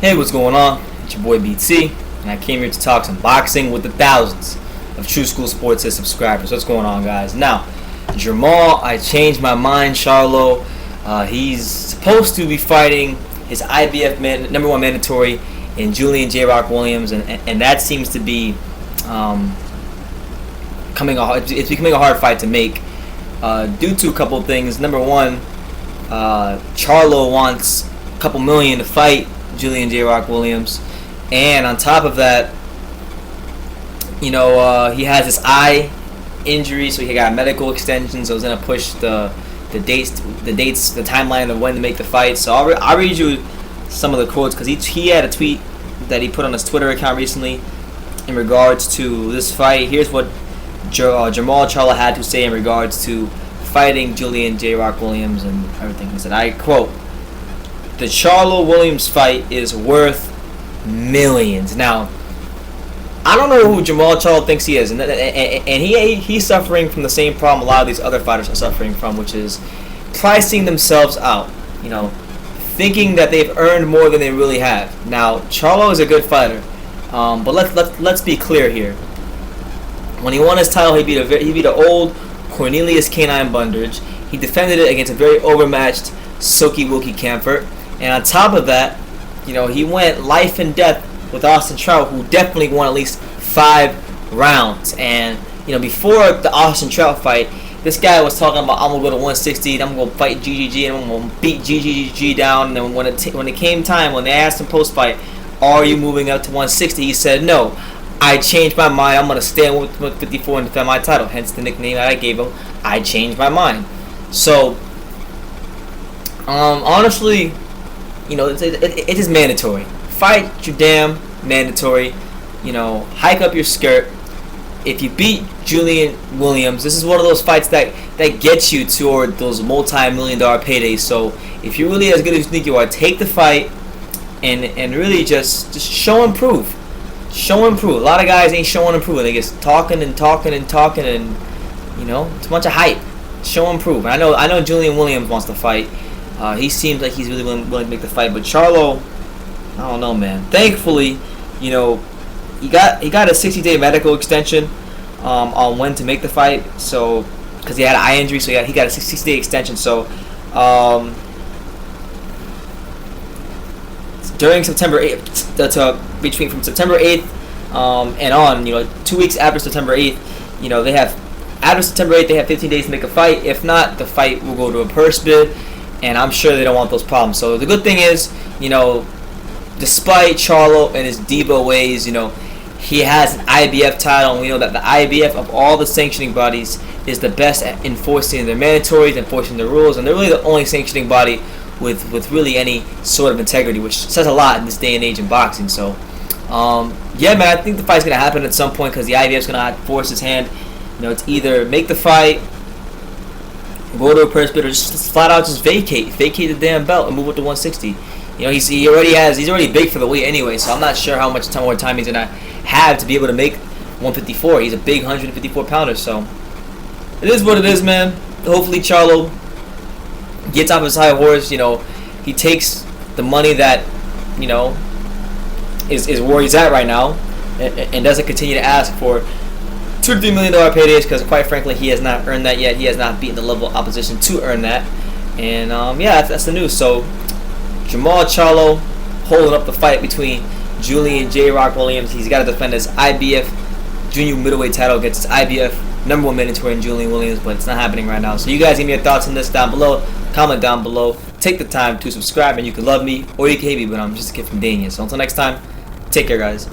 Hey, what's going on? It's your boy BT, and I came here to talk some boxing with the thousands of True School Sports subscribers. What's going on, guys? Now, Jermall, I changed my mind. Charlo, he's supposed to be fighting his IBF number one mandatory in Julian Williams, and that seems to be it's becoming a hard fight to make due to a couple of things. Number one, Charlo wants a couple million to fight Julian Williams, and on top of that, he has this eye injury, so he got medical extension, so it's gonna push the timeline of when to make the fight. So I'll read you some of the quotes, because he had a tweet that he put on his Twitter account recently in regards to this fight. Here's what Jermall Charlo had to say in regards to fighting Julian Williams and everything. He said, I quote, "The Charlo Williams fight is worth millions." Now, I don't know who Jermall Charlo thinks he is, and he's suffering from the same problem a lot of these other fighters are suffering from, which is pricing themselves out. Thinking that they've earned more than they really have. Now, Charlo is a good fighter, but let's be clear here. When he won his title, he beat an old Cornelius Canine Bundridge. He defended it against a very overmatched Silky Wilkie Camphor. And on top of that, he went life and death with Austin Trout, who definitely won at least 5 rounds. And, before the Austin Trout fight, this guy was talking about, I'm going to go to 160, and I'm going to fight GGG, and I'm going to beat GGG down. And then when it came time, when they asked him post-fight, are you moving up to 160, he said, no, I changed my mind. I'm going to stay with 154 and defend my title. Hence the nickname that I gave him, I changed my mind. So, honestly, it is mandatory. Fight your damn mandatory. Hike up your skirt. If you beat Julian Williams, this is one of those fights that gets you toward those multi-million-dollar paydays. So if you're really as good as you think you are, take the fight and really just show and prove. Show and prove. A lot of guys ain't showing and proving. They just talking and talking and talking, and it's a bunch of hype. Show and prove. And I know Julian Williams wants to fight. He seems like he's really willing to make the fight. But Charlo, I don't know, man. Thankfully, he got a 60-day medical extension on when to make the fight. So, because he had an eye injury, so he got a 60-day extension. So, during September 8th, from September 8th and on, 2 weeks after September 8th, after September 8th, they have 15 days to make a fight. If not, the fight will go to a purse bid, and I'm sure they don't want those problems. So the good thing is, despite Charlo and his diva ways, he has an IBF title, and we know that the IBF of all the sanctioning bodies is the best at enforcing their mandatories, enforcing the rules, and they're really the only sanctioning body with really any sort of integrity, which says a lot in this day and age in boxing. So, yeah, man, I think the fight's going to happen at some point, because the IBF's going to force his hand. It's either make the fight, go to a purse bid, or just flat out just vacate the damn belt and move up to 160. He's already big for the weight anyway, so I'm not sure how much more time he's gonna have to be able to make 154. He's a big 154 pounder, so it is what it is, man. Hopefully Charlo gets off his high horse. He takes the money that is where he's at right now, and doesn't continue to ask for $2 to $3 million paydays, because quite frankly he has not earned that yet. He has not beaten the level of opposition to earn that. And yeah, that's the news. So Jermall Charlo holding up the fight between Julian Williams. He's got to defend his IBF junior middleweight title against his IBF number one mandatory in Julian Williams, but it's not happening right now. So you guys give me your thoughts on this down below. Comment down below. Take the time to subscribe, and you can love me or you can hate me, but I'm just a kid from Dania. So until next time, take care, guys.